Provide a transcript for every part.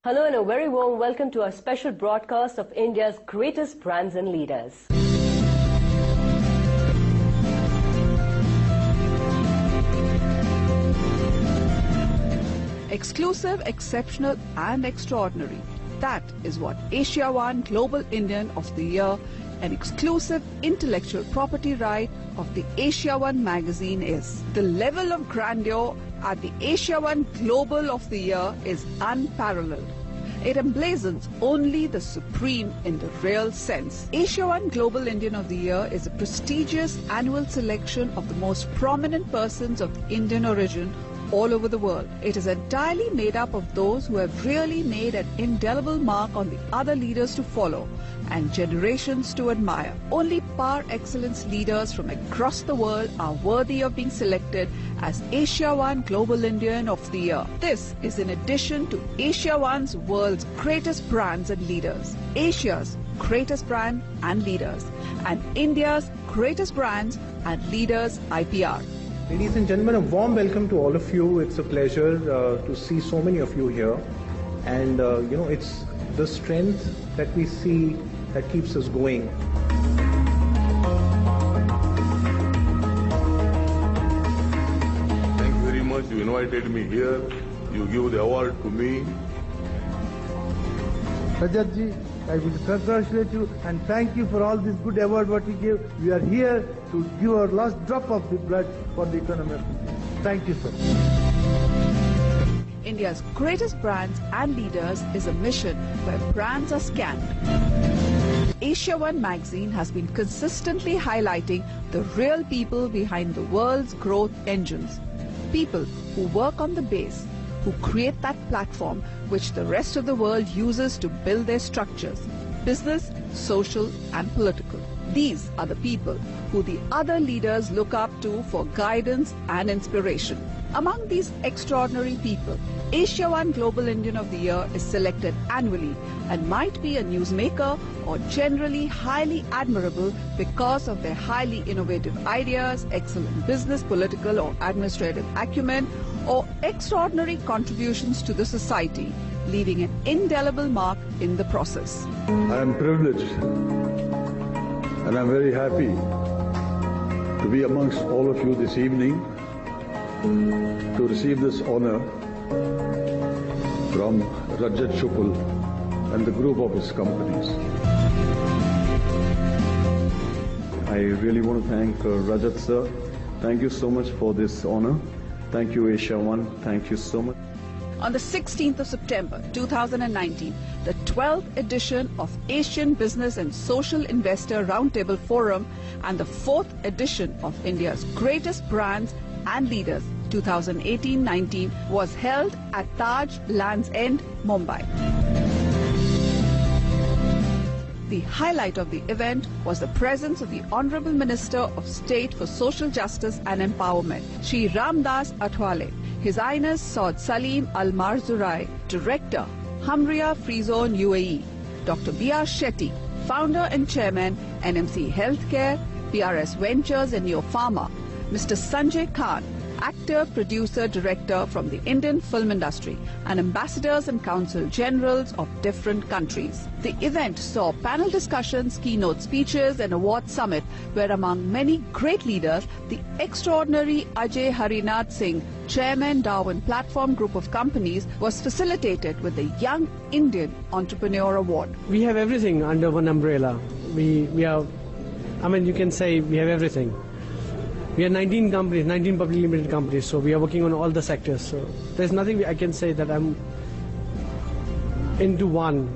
Hello and a very warm welcome to our special broadcast of India's greatest brands and leaders. Exclusive, exceptional and extraordinary. That is what AsiaOne Global Indian of the Year, an exclusive intellectual property right of the AsiaOne Magazine is. The level of grandeur at the AsiaOne Global of the Year is unparalleled. It emblazons only the supreme in the real sense. AsiaOne Global Indian of the Year is a prestigious annual selection of the most prominent persons of Indian origin all over the world. It is entirely made up of those who have really made an indelible mark on the other leaders to follow and generations to admire. Only par excellence leaders from across the world are worthy of being selected as AsiaOne Global Indian of the Year. This is in addition to AsiaOne's world's greatest brands and leaders, Asia's greatest brand and leaders, and India's greatest brands and leaders IPR. Ladies and gentlemen, a warm welcome to all of you. It's a pleasure to see so many of you here. And, it's the strength that we see that keeps us going. Thank you very much. You invited me here. You give the award to me. Rajatji, I will congratulate you and thank you for all this good award what you gave. We are here to give our last drop of the blood for the economy. Thank you, sir. India's greatest brands and leaders is a mission where brands are scanned. AsiaOne Magazine has been consistently highlighting the real people behind the world's growth engines. People who work on the base, who create that platform which the rest of the world uses to build their structures, business, social and political. These are the people who the other leaders look up to for guidance and inspiration. Among these extraordinary people, AsiaOne Global Indian of the Year is selected annually and might be a newsmaker or generally highly admirable because of their highly innovative ideas, excellent business, political or administrative acumen, or extraordinary contributions to the society, leaving an indelible mark in the process. I am privileged and I'm very happy to be amongst all of you this evening to receive this honor from Rajat Shukul and the group of his companies. I really want to thank Rajat sir. Thank you so much for this honor. Thank you AsiaOne. Thank you so much. On the 16th of September 2019, the 12th edition of Asian Business and Social Investor Roundtable Forum and the 4th edition of India's Greatest Brands and Leaders 2018-19 was held at Taj Land's End, Mumbai. The highlight of the event was the presence of the Honorable Minister of State for Social Justice and Empowerment, Shri Ramdas Athwale, His Highness Saud Salim Al Marzurai, Director, Hamria Free Zone UAE, Dr. B.R. Shetty, Founder and Chairman, NMC Healthcare, PRS Ventures and Neo Pharma, Mr. Sanjay Khan, actor, producer, director from the Indian film industry, and ambassadors and consul generals of different countries. The event saw panel discussions, keynote speeches and award summit where among many great leaders, the extraordinary Ajay Harinath Singh, Chairman Darwin Platform Group of Companies, was facilitated with the Young Indian Entrepreneur Award. We have everything under one umbrella. We are, you can say we have everything. We are 19 companies, 19 publicly limited companies, so we are working on all the sectors. So there's nothing I can say that I'm into one.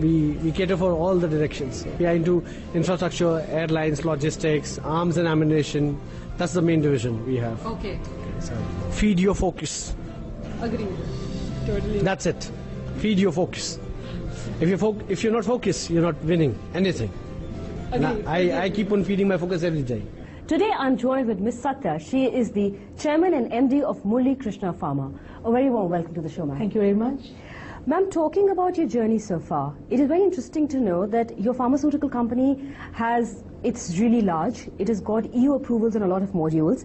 We cater for all the directions. We are into infrastructure, airlines, logistics, arms and ammunition. That's the main division we have. Okay. So feed your focus. Agreed. Totally. That's it. Feed your focus. If you're not focused, you're not winning anything. Agreed. I keep on feeding my focus every day. Today I'm joined with Ms. Satya. She is the Chairman and MD of Murlikrishna Pharma. A very warm welcome to the show, ma'am. Thank you very much. Ma'am, talking about your journey so far, it is very interesting to know that your pharmaceutical company it's really large. It has got EU approvals on a lot of modules.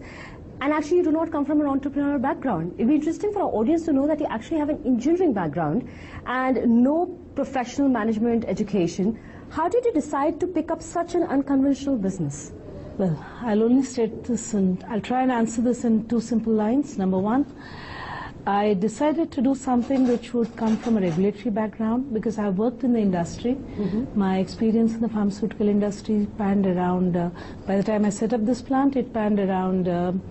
And actually, you do not come from an entrepreneurial background. It'd be interesting for our audience to know that you actually have an engineering background and no professional management education. How did you decide to pick up such an unconventional business? Well, I'll only state this, and I'll try and answer this in 2 simple lines. Number 1, I decided to do something which would come from a regulatory background because I've worked in the industry. My experience in the pharmaceutical industry panned around, by the time I set up this plant, it panned around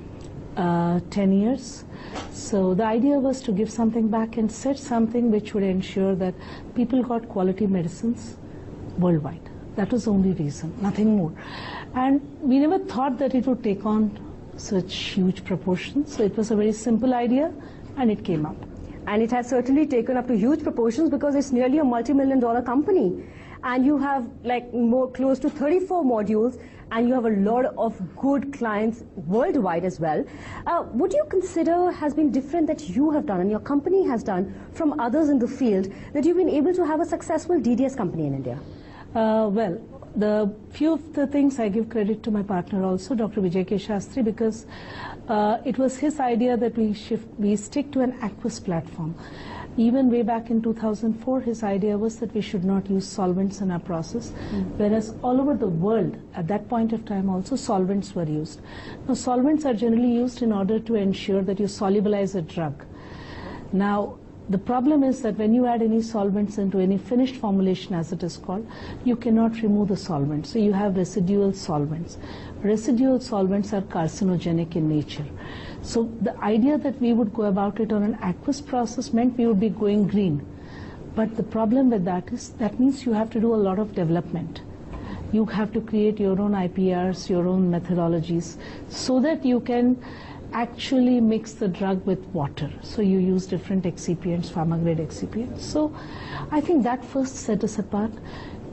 10 years. So the idea was to give something back and set something which would ensure that people got quality medicines worldwide. That was the only reason, nothing more. And we never thought that it would take on such huge proportions. So it was a very simple idea and it came up. And it has certainly taken up to huge proportions because it's nearly a multi-million-dollar company. And you have like close to 34 modules and you have a lot of good clients worldwide as well. What do you consider has been different that you have done and your company has done from others in the field that you've been able to have a successful DDS company in India? Well, the few of the things I give credit to my partner also, Dr. Vijay K. Shastri, because it was his idea that we stick to an aqueous platform. Even way back in 2004, his idea was that we should not use solvents in our process, whereas all over the world, at that point of time also, solvents were used. Now, solvents are generally used in order to ensure that you solubilize a drug. Now, the problem is that when you add any solvents into any finished formulation, as it is called, you cannot remove the solvent. So you have residual solvents. Residual solvents are carcinogenic in nature. So the idea that we would go about it on an aqueous process meant we would be going green. But the problem with that is that means you have to do a lot of development. You have to create your own IPRs, your own methodologies, so that you can actually mix the drug with water. So you use different excipients, pharma-grade excipients. So I think that first set us apart.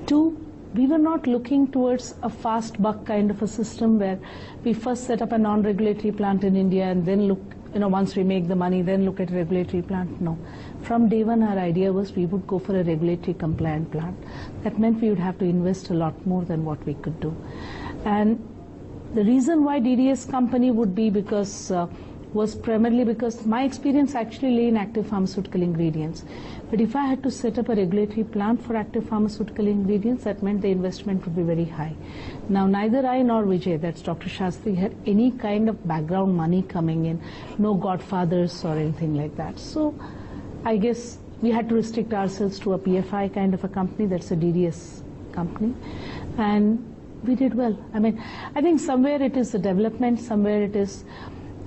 2, we were not looking towards a fast buck kind of a system where we first set up a non-regulatory plant in India and then look, once we make the money, then look at a regulatory plant. No. From day one, our idea was we would go for a regulatory compliant plant. That meant we would have to invest a lot more than what we could do. And the reason why DDS company would be was primarily because my experience actually lay in active pharmaceutical ingredients. But if I had to set up a regulatory plant for active pharmaceutical ingredients, that meant the investment would be very high. Now, neither I nor Vijay, that's Dr. Shastri, had any kind of background money coming in, no godfathers or anything like that. So I guess we had to restrict ourselves to a PFI kind of a company, that's a DDS company. And we did well. I mean, I think somewhere it is the development, somewhere it is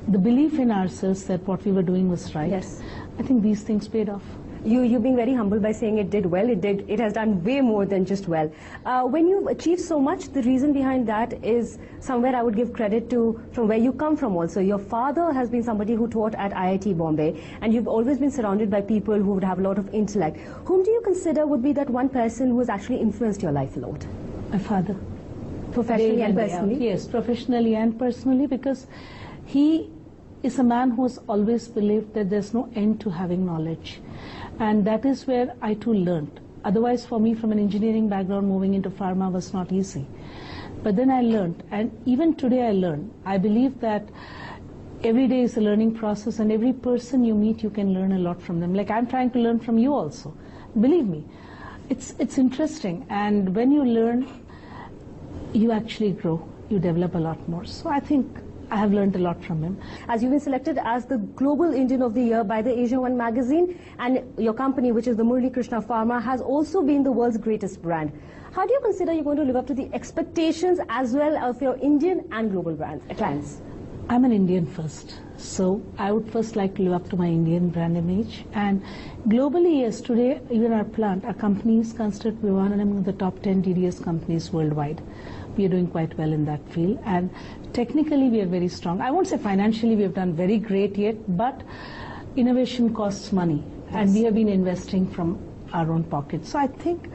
the belief in ourselves that what we were doing was right. Yes. I think these things paid off. You being very humble by saying it did well, it has done way more than just well. When you've achieved so much, the reason behind that is somewhere I would give credit to from where you come from also. Your father has been somebody who taught at IIT Bombay, and you've always been surrounded by people who would have a lot of intellect. Whom do you consider would be that one person who has actually influenced your life a lot? My father. Professionally and personally? Yes, professionally and personally, because he is a man who has always believed that there's no end to having knowledge. And that is where I too learned. Otherwise, for me, from an engineering background, moving into pharma was not easy. But then I learned, and even today I learn. I believe that every day is a learning process, and every person you meet, you can learn a lot from them. Like I'm trying to learn from you also. Believe me, it's interesting. And when you learn, you actually grow, you develop a lot more. So I think I have learned a lot from him. As you've been selected as the Global Indian of the Year by the AsiaOne Magazine, and your company, which is the Murlikrishna Pharma, has also been the world's greatest brand. How do you consider you're going to live up to the expectations as well of your Indian and global clients? I'm an Indian first, so I would first like to live up to my Indian brand image. And globally, yes, today, even our plant, our company is considered to be one among the top 10 DDS companies worldwide. We are doing quite well in that field, and technically we are very strong. I won't say financially we have done very great yet, but innovation costs money, and we have been investing from our own pocket. So I think,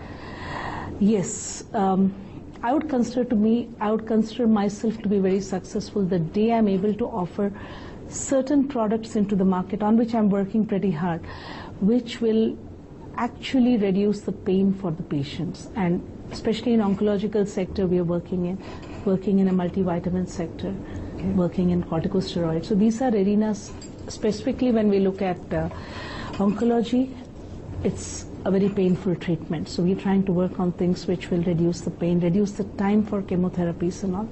yes, I would consider myself to be very successful the day I'm able to offer certain products into the market on which I'm working pretty hard, which will actually reduce the pain for the patients. And especially in oncological sector we are working in a multivitamin sector. working in corticosteroids. So these are arenas, specifically when we look at oncology, it's a very painful treatment. So we're trying to work on things which will reduce the pain, reduce the time for chemotherapies and all.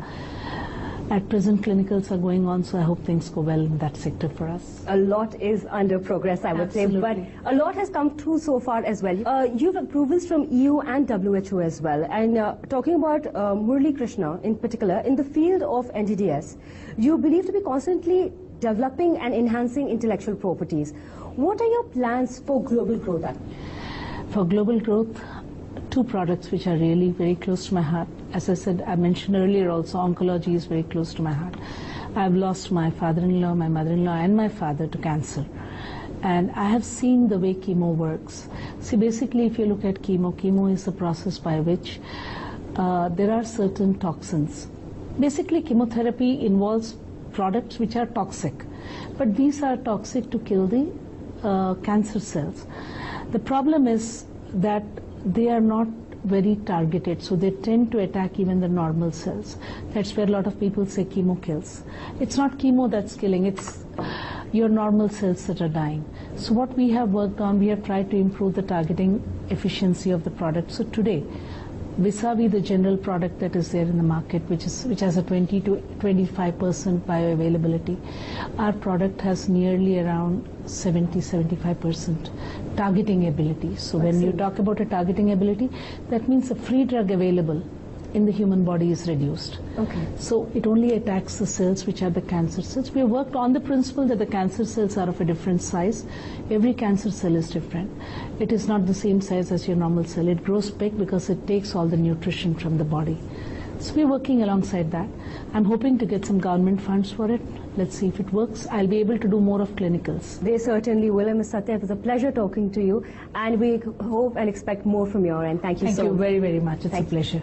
At present, clinicals are going on, so I hope things go well in that sector for us. A lot is under progress, I would say, but a lot has come through so far as well. You've approvals from EU and WHO as well. And talking about Murlikrishna in particular, in the field of NDDS, you believe to be constantly developing and enhancing intellectual properties. What are your plans for global growth? For global growth, two products which are really very close to my heart. As I said, I mentioned earlier also, oncology is very close to my heart. I've lost my father-in-law, my mother-in-law and my father to cancer. And I have seen the way chemo works. See, basically if you look at chemo is a process by which there are certain toxins. Basically chemotherapy involves products which are toxic. But these are toxic to kill the cancer cells. The problem is that they are not very targeted, so they tend to attack even the normal cells. That's where a lot of people say chemo kills. It's not chemo that's killing, it's your normal cells that are dying. So what we have worked on, we have tried to improve the targeting efficiency of the product. So today, vis-a-vis the general product that is there in the market, which has a 20 to 25% bioavailability, our product has nearly around 70-75% targeting ability. So when you talk about a targeting ability, that means the free drug available in the human body is reduced. Okay. So it only attacks the cells which are the cancer cells. We have worked on the principle that the cancer cells are of a different size. Every cancer cell is different. It is not the same size as your normal cell. It grows big because it takes all the nutrition from the body. So we're working alongside that. I'm hoping to get some government funds for it. Let's see if it works. I'll be able to do more of clinicals. They certainly will. And Ms. Satya, it was a pleasure talking to you. And we hope and expect more from your end. Thank you so much. Thank you very, very much. It's a pleasure.